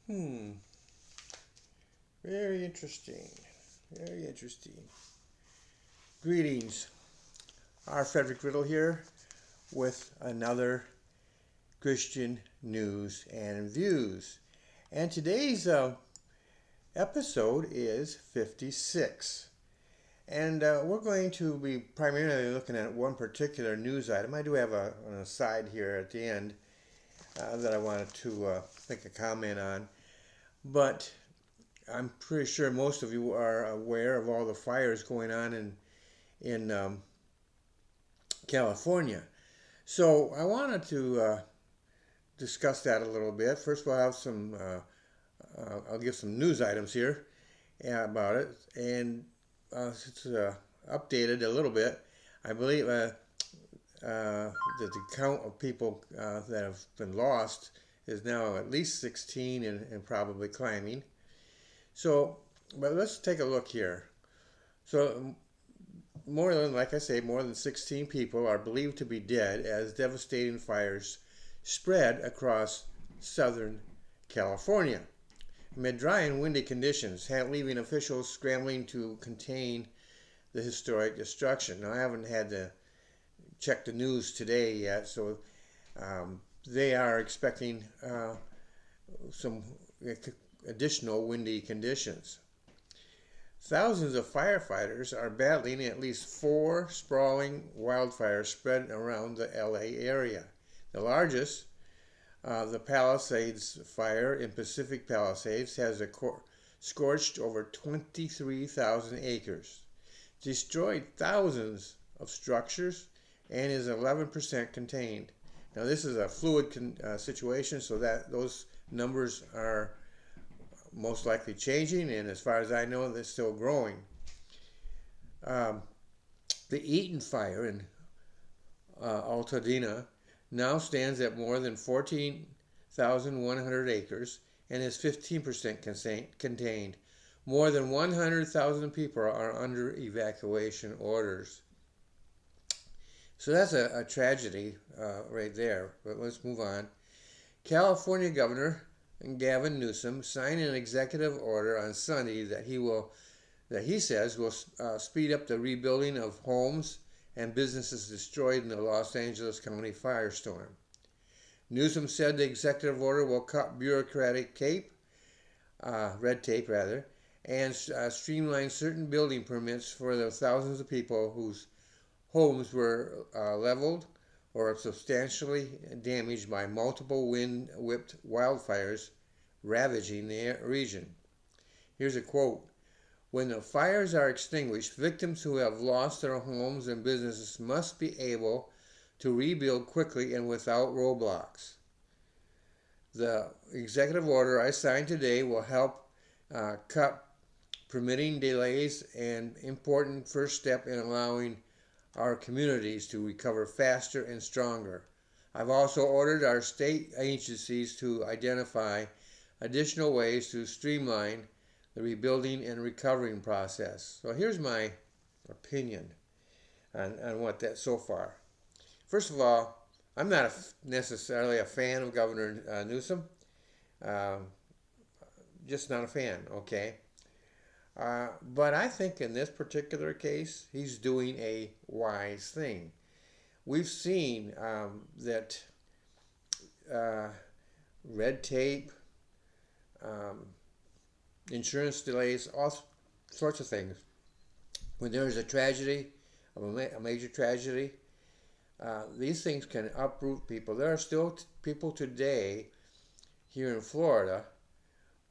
Hmm. Very interesting. Very interesting. Greetings. Our Frederick Riddle here with another Christian news and views. And today's episode is 56. And we're going to be primarily looking at one particular news item. I do have an aside here at the end that I wanted to make a comment on. But I'm pretty sure most of you are aware of all the fires going on in California. So I wanted to discuss that a little bit. First of all, I'll give some news items here about it, and it's updated a little bit. I believe that the count of people that have been lost is now at least 16 and probably climbing. So, but let's take a look here. So, like I say, more than 16 people are believed to be dead as devastating fires spread across southern California. Amid dry and windy conditions, leaving officials scrambling to contain the historic destruction. Now, I haven't had to check the news today yet, so they are expecting some additional windy conditions. Thousands of firefighters are battling at least 4 sprawling wildfires spread around the LA area. The largest, the Palisades fire in Pacific Palisades, has scorched over 23,000 acres, destroyed thousands of structures, and is 11% contained. Now, this is a fluid situation, so that those numbers are most likely changing, and as far as I know, they're still growing. Um, the Eaton fire in Altadena now stands at more than 14,100 acres and is 15% contained. More than 100,000 people are under evacuation orders. So that's a tragedy right there, but let's move on. California Governor Gavin Newsom signed an executive order on Sunday that he says will speed up the rebuilding of homes and businesses destroyed in the Los Angeles County firestorm. Newsom said the executive order will cut bureaucratic red tape rather, and streamline certain building permits for the thousands of people whose homes were leveled or substantially damaged by multiple wind-whipped wildfires ravaging the region. Here's a quote. When the fires are extinguished, victims who have lost their homes and businesses must be able to rebuild quickly and without roadblocks. The executive order I signed today will help cut permitting delays and important first step in allowing our communities to recover faster and stronger. I've also ordered our state agencies to identify additional ways to streamline the rebuilding and recovering process. So here's my opinion on what that so far. First of all, I'm not necessarily a fan of Governor Newsom. Um, just not a fan, okay? But I think in this particular case, he's doing a wise thing. We've seen that red tape, um, insurance delays, all sorts of things. When there's a tragedy, a major tragedy, these things can uproot people. There are still people today here in Florida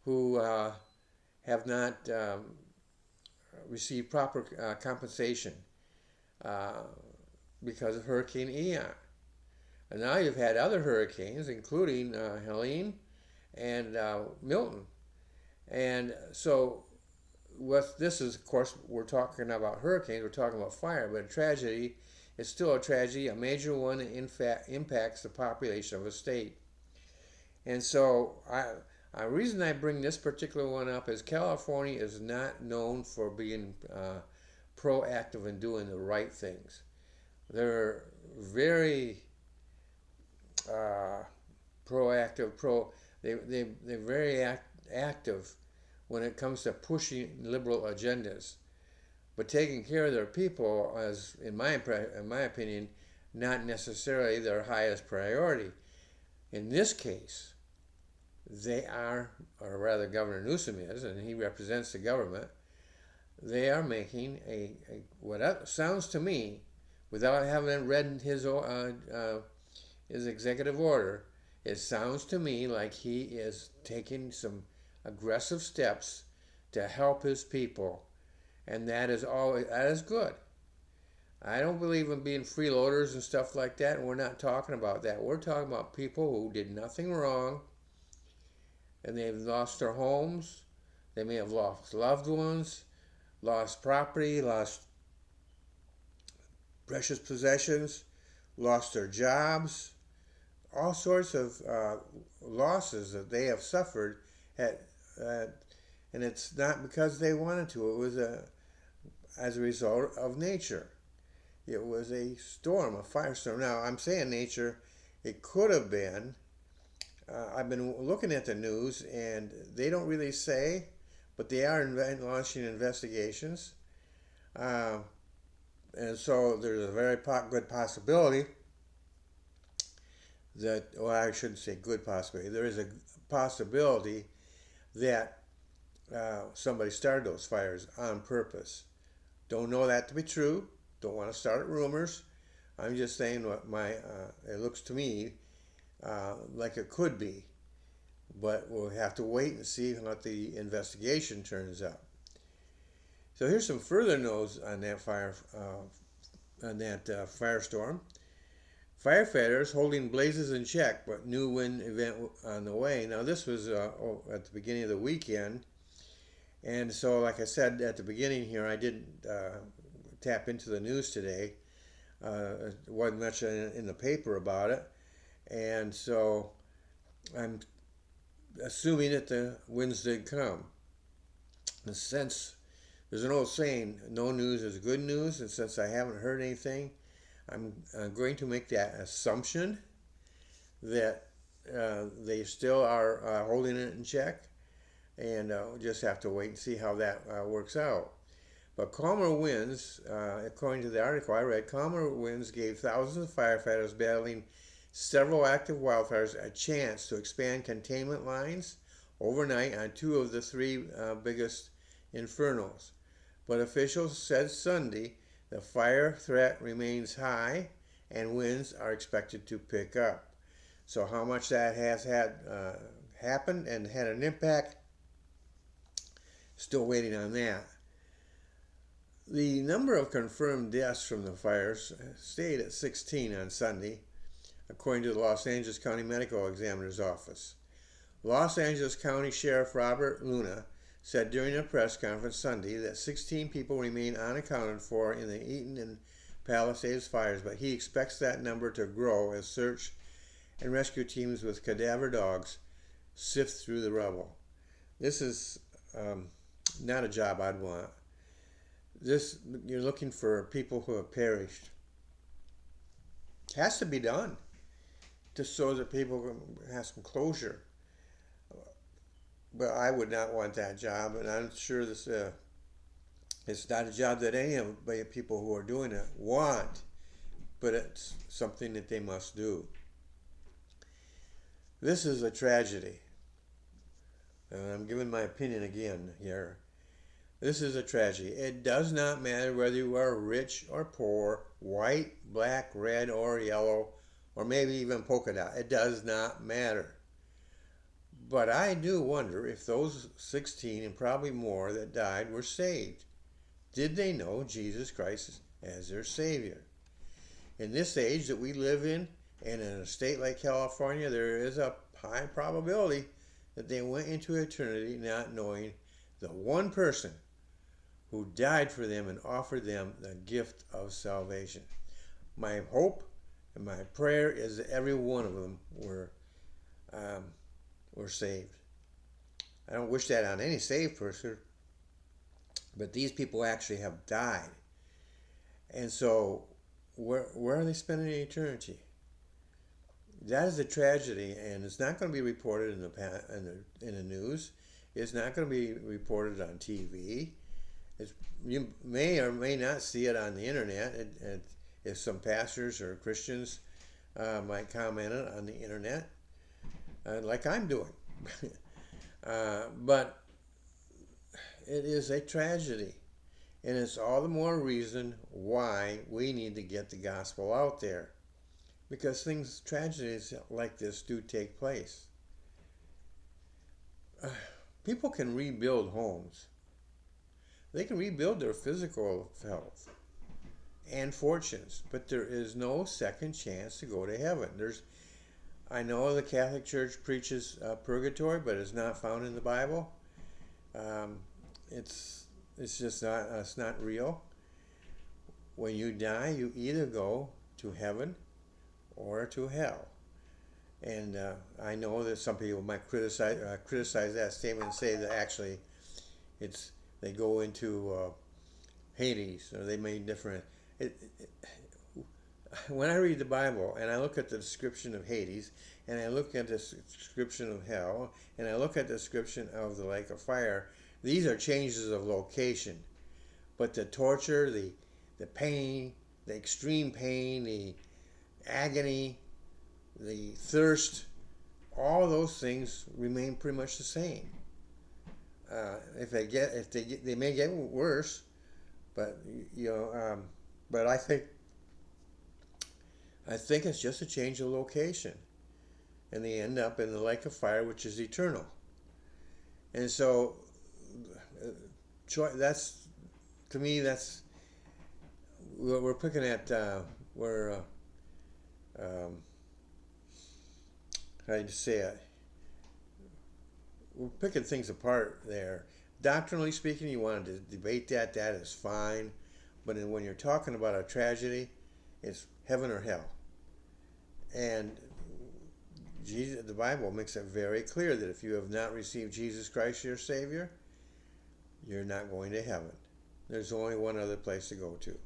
who have not received proper compensation uh, because of Hurricane Ian. And now you've had other hurricanes, including Helene and Milton. And so, what this is, of course, we're talking about hurricanes, we're talking about fire, but a tragedy is still a tragedy. A major one, in fact, impacts the population of a state. And so, the reason I bring this particular one up is California is not known for being proactive in doing the right things. They're very proactive, they're very active when it comes to pushing liberal agendas. But taking care of their people is, in my opinion, not necessarily their highest priority. In this case, they are, or rather Governor Newsom is, and he represents the government, they are making what sounds to me, without having read his executive order, it sounds to me like he is taking some aggressive steps to help his people, and that is good. I don't believe in being freeloaders and stuff like that, and we're not talking about that. We're talking about people who did nothing wrong, and they've lost their homes. They may have lost loved ones, lost property, lost precious possessions, lost their jobs, all sorts of losses that they have suffered, at, uh, and it's not because they wanted to. It was as a result of nature. It was a storm, a firestorm. Now, I'm saying nature, it could have been. I've been looking at the news, and they don't really say, but they are launching investigations. Uh, and so there's a very good possibility that, well, I shouldn't say good possibility. There is a possibility that somebody started those fires on purpose. Don't know that to be true. Don't want to start rumors. I'm just saying what it looks to me like it could be. But we'll have to wait and see what the investigation turns out. So here's some further news on that firestorm. Firefighters holding blazes in check, but new wind event on the way. Now this was at the beginning of the weekend, and so like I said at the beginning here, I didn't tap into the news today. Wasn't much in the paper about it, and so I'm assuming that the winds did come. And since there's an old saying, no news is good news, and since I haven't heard anything, I'm going to make that assumption that they still are holding it in check, and we'll just have to wait and see how that works out. But calmer winds, according to the article I read, calmer winds gave thousands of firefighters battling several active wildfires a chance to expand containment lines overnight on two of the three biggest infernos. But officials said Sunday the fire threat remains high and winds are expected to pick up. So how much that has had happened and had an impact, still waiting on that. The number of confirmed deaths from the fires stayed at 16 on Sunday, according to the Los Angeles County Medical Examiner's Office. Los Angeles County Sheriff Robert Luna said during a press conference Sunday that 16 people remain unaccounted for in the Eaton and Palisades fires, but he expects that number to grow as search and rescue teams with cadaver dogs sift through the rubble. This is not a job I'd want. You're looking for people who have perished. It has to be done, just so that people can have some closure. But I would not want that job, and I'm sure it's not a job that any of the people who are doing it want, but it's something that they must do. This is a tragedy, and I'm giving my opinion again here. This is a tragedy. It does not matter whether you are rich or poor, white, black, red, or yellow, or maybe even polka dot. It does not matter. But I do wonder if those 16 and probably more that died were saved. Did they know Jesus Christ as their Savior? In this age that we live in, and in a state like California, there is a high probability that they went into eternity not knowing the one person who died for them and offered them the gift of salvation. My hope and my prayer is that every one of them were saved. I don't wish that on any saved person, but these people actually have died. And so, where are they spending eternity? That is a tragedy, and it's not going to be reported in the news. It's not going to be reported on TV. You may or may not see it on the internet. If some pastors or Christians might comment it on the internet, like I'm doing. But it is a tragedy, and it's all the more reason why we need to get the gospel out there, because tragedies like this do take place. People can rebuild homes. They can rebuild their physical health and fortunes, but there is no second chance to go to heaven. I know the Catholic Church preaches purgatory, but it's not found in the Bible. Um, it's just not. It's not real. When you die, you either go to heaven or to hell. And I know that some people might criticize that statement and say that actually it's they go into Hades, or they made different. When I read the Bible and I look at the description of Hades, and I look at the description of hell, and I look at the description of the lake of fire, these are changes of location. But the torture, the pain, the extreme pain, the agony, the thirst, all those things remain pretty much the same. They may get worse, but but I think it's just a change of location, and they end up in the lake of fire, which is eternal. And so, that's to me that's we're picking at we're how do you say it? We're picking things apart there. Doctrinally speaking, you want to debate that is fine. But when you're talking about a tragedy, it's heaven or hell. And the Bible makes it very clear that if you have not received Jesus Christ, your Savior, you're not going to heaven. There's only one other place to go to.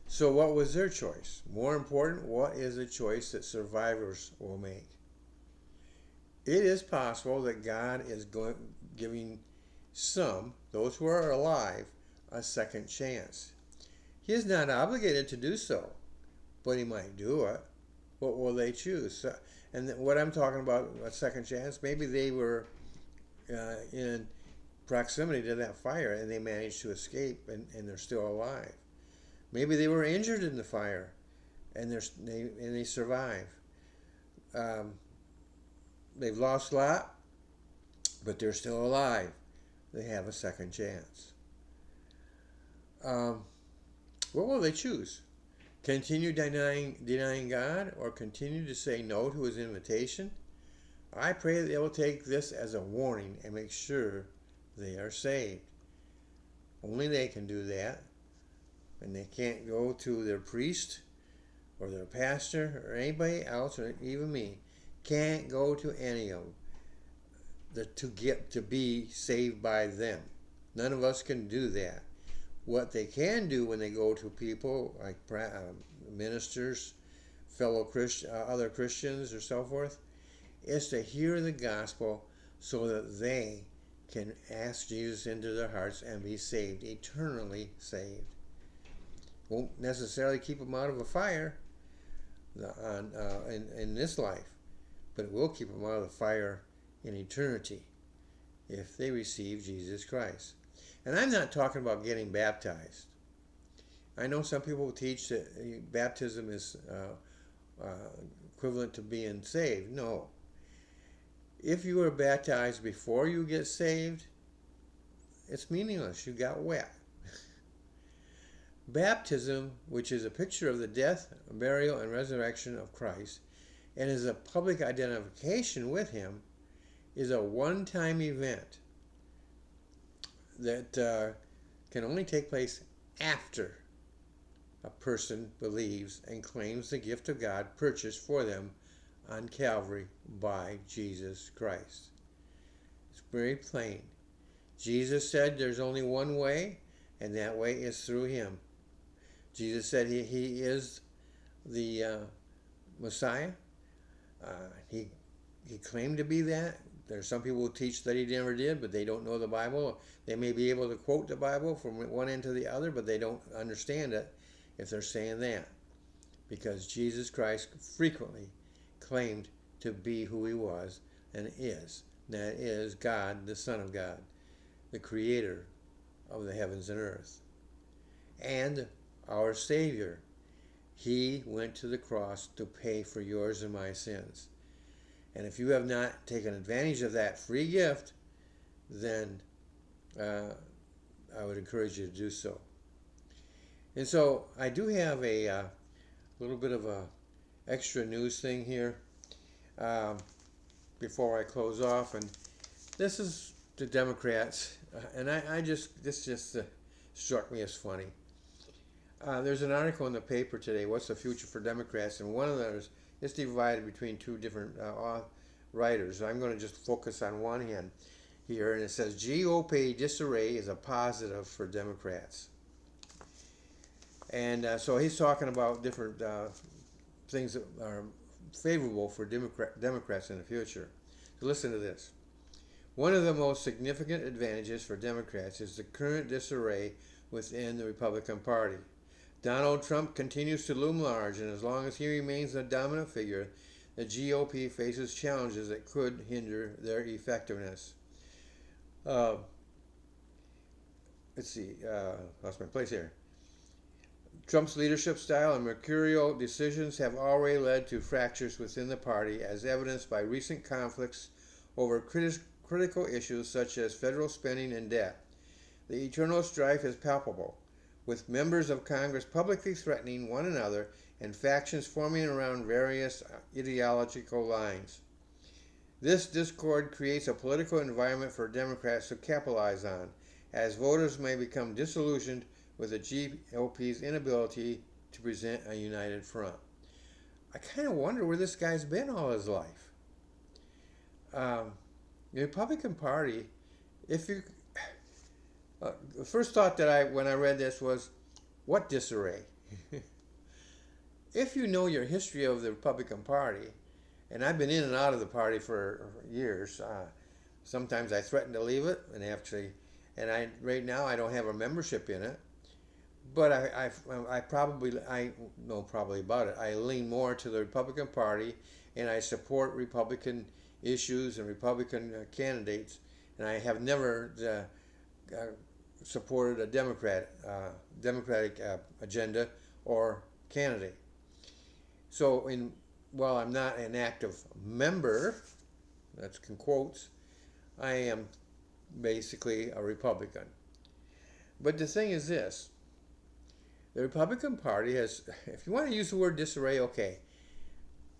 So what was their choice? More important, what is the choice that survivors will make? It is possible that God is giving those who are alive, a second chance. He is not obligated to do so, but he might do it. What will they choose? And what I'm talking about, a second chance, maybe they were in proximity to that fire and they managed to escape and they're still alive. Maybe they were injured in the fire and they survive. They've lost a lot, but they're still alive. They have a second chance. What will they choose? Continue denying God, or continue to say no to his invitation? I pray that they will take this as a warning and make sure they are saved. Only they can do that. And they can't go to their priest or their pastor or anybody else, or even me. Can't go to any of them to be saved by them. None of us can do that. What they can do when they go to people like ministers, fellow other Christians, or so forth, is to hear the gospel so that they can ask Jesus into their hearts and be saved, eternally saved. Won't necessarily keep them out of a fire in this life, but it will keep them out of the fire in eternity if they receive Jesus Christ. And I'm not talking about getting baptized. I know some people teach that baptism is equivalent to being saved. No. If you were baptized before you get saved, it's meaningless. You got wet. Baptism, which is a picture of the death, burial, and resurrection of Christ, and is a public identification with him, is a one-time event that can only take place after a person believes and claims the gift of God purchased for them on Calvary by Jesus Christ. It's very plain. Jesus said there's only one way, and that way is through him. Jesus said he is the Messiah, He claimed to be that. There's some people who teach that he never did, but they don't know the Bible. They may be able to quote the Bible from one end to the other, but they don't understand it if they're saying that. Because Jesus Christ frequently claimed to be who he was and is. That is God, the Son of God, the creator of the heavens and earth, and our Savior. He went to the cross to pay for yours and my sins. And if you have not taken advantage of that free gift, then I would encourage you to do so. And so I do have a little bit of a extra news thing here before I close off. And this is the Democrats. And this just struck me as funny. There's an article in the paper today, What's the Future for Democrats? And one of those is divided between two different writers. I'm going to just focus on one hand here, and it says GOP disarray is a positive for Democrats. And so he's talking about different things that are favorable for Democrats in the future. So listen to this. One of the most significant advantages for Democrats is the current disarray within the Republican Party. Donald Trump continues to loom large, and as long as he remains the dominant figure, the GOP faces challenges that could hinder their effectiveness. Let's see, lost my place here. Trump's leadership style and mercurial decisions have already led to fractures within the party, as evidenced by recent conflicts over critical issues such as federal spending and debt. The eternal strife is palpable, with members of Congress publicly threatening one another and factions forming around various ideological lines. This discord creates a political environment for Democrats to capitalize on, as voters may become disillusioned with the GOP's inability to present a united front. I kind of wonder where this guy's been all his life. The Republican Party, if you... the first thought that when I read this was, what disarray? If you know your history of the Republican Party, and I've been in and out of the party for years, sometimes I threaten to leave it, and right now I don't have a membership in it, but I know probably about it. I lean more to the Republican Party, and I support Republican issues and Republican candidates, and I have never supported a Democratic agenda or candidate. So while I'm not an active member, that's in quotes, I am basically a Republican. But the thing is this, the Republican Party has, if you want to use the word disarray, okay,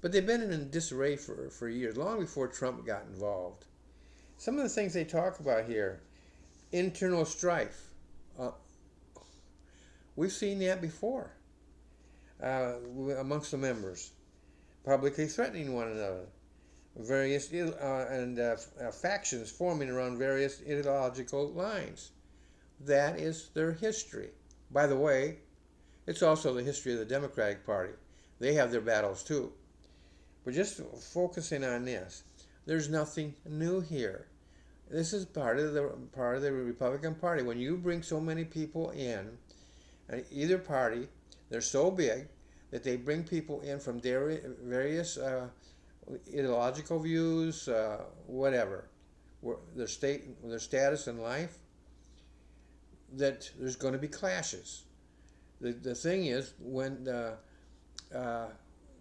but they've been in disarray for years, long before Trump got involved. Some of the things they talk about here, internal strife, we've seen that before amongst the members, publicly threatening one another, various factions forming around various ideological lines. That is their history. By the way, it's also the history of the Democratic Party. They have their battles too. But just focusing on this, there's nothing new here. This is part of the Republican Party. When you bring so many people in, either party, they're so big that they bring people in from various ideological views, whatever, their status in life, that there's going to be clashes. The thing is, when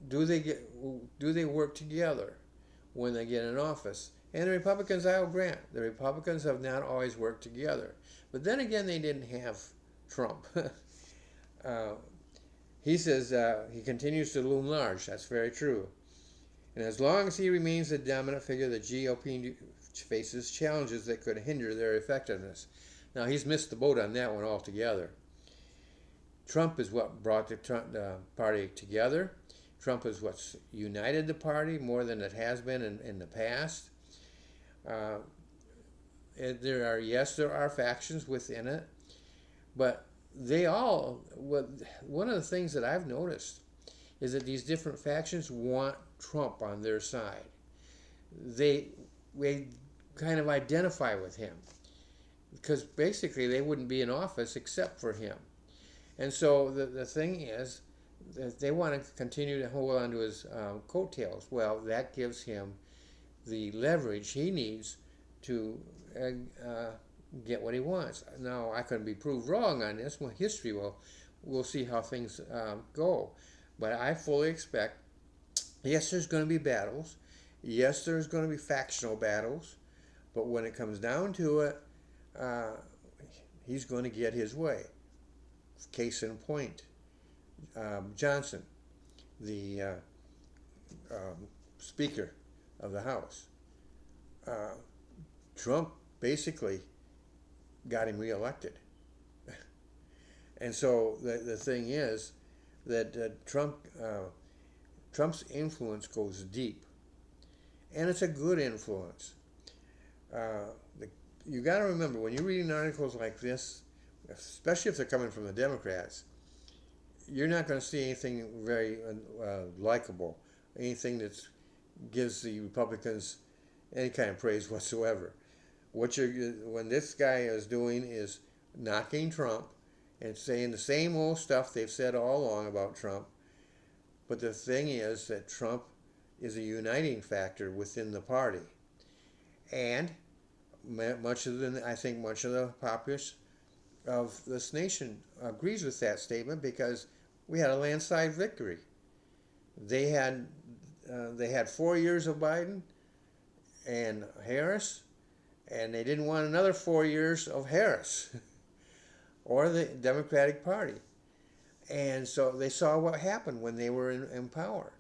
do they work together when they get in office? And the Republicans, I'll grant, the Republicans have not always worked together. But then again, they didn't have Trump. He says he continues to loom large. That's very true. And as long as he remains the dominant figure, the GOP faces challenges that could hinder their effectiveness. Now, he's missed the boat on that one altogether. Trump is what brought the party together. Trump is what's united the party more than it has been in the past. There are factions within it, but one of the things that I've noticed is that these different factions want Trump on their side. They kind of identify with him because basically they wouldn't be in office except for him. And so the thing is that they want to continue to hold on to his coattails. Well, that gives him the leverage he needs to get what he wants. Now, I could be proved wrong on this. Well, history we'll see how things go. But I fully expect, yes, there's going to be battles. Yes, there's going to be factional battles. But when it comes down to it, he's going to get his way. Case in point, Johnson, the Speaker of the House. Trump basically got him reelected. And so the thing is that Trump's influence goes deep. And it's a good influence. You got to remember, when you're reading articles like this, especially if they're coming from the Democrats, you're not going to see anything very likable, anything that gives the Republicans any kind of praise whatsoever. When this guy is doing is knocking Trump and saying the same old stuff they've said all along about Trump. But the thing is that Trump is a uniting factor within the party. And I think much of the populace of this nation agrees with that statement because we had a landslide victory. They had 4 years of Biden and Harris, and they didn't want another 4 years of Harris or the Democratic Party. And so they saw what happened when they were in power.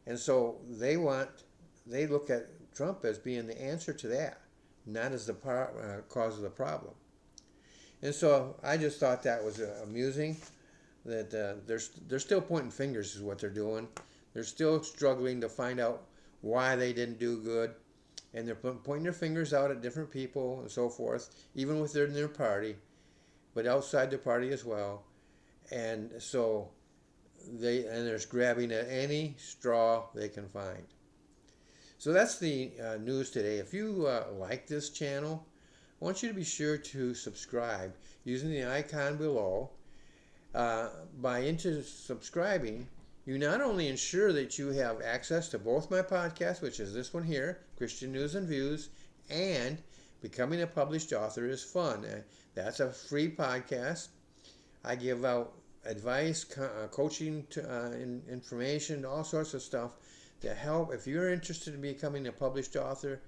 And so they look at Trump as being the answer to that, not as the cause of the problem. And so I just thought that was amusing that they're still pointing fingers is what they're doing. They're still struggling to find out why they didn't do good. And they're pointing their fingers out at different people and so forth, even within their party, but outside the party as well. And so they're grabbing at any straw they can find. So that's the news today. If you like this channel, I want you to be sure to subscribe using the icon below. By subscribing, you not only ensure that you have access to both my podcasts, which is this one here, Christian News and Views, and Becoming a Published Author is Fun. That's a free podcast. I give out advice, coaching, information, all sorts of stuff to help. If you're interested in becoming a published author,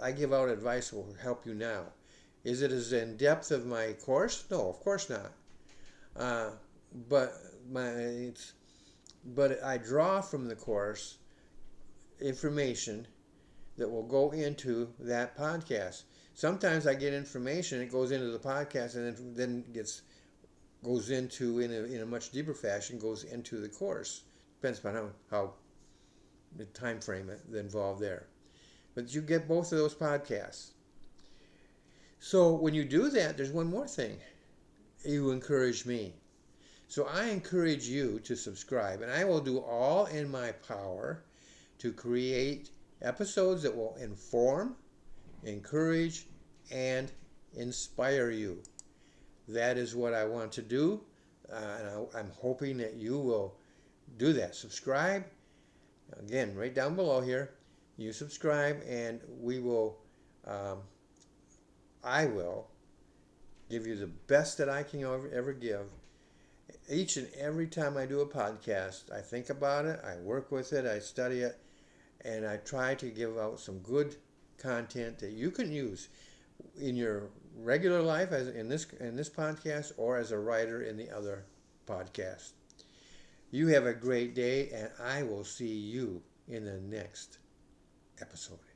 I give out advice that will help you now. Is it as in depth of my course? No, of course not. But I draw from the course information that will go into that podcast. Sometimes I get information, it goes into the podcast, and then goes into in a much deeper fashion, goes into the course. Depends upon how the time frame involved there. But you get both of those podcasts. So when you do that, there's one more thing. You encourage me. So I encourage you to subscribe, and I will do all in my power to create episodes that will inform, encourage, and inspire you. That is what I want to do, and I'm hoping that you will do that. Subscribe. Again, right down below here, you subscribe, and I will give you the best that I can ever give. Each and every time I do a podcast, I think about it, I work with it, I study it, and I try to give out some good content that you can use in your regular life, as in this podcast, or as a writer in the other podcast. You have a great day, and I will see you in the next episode.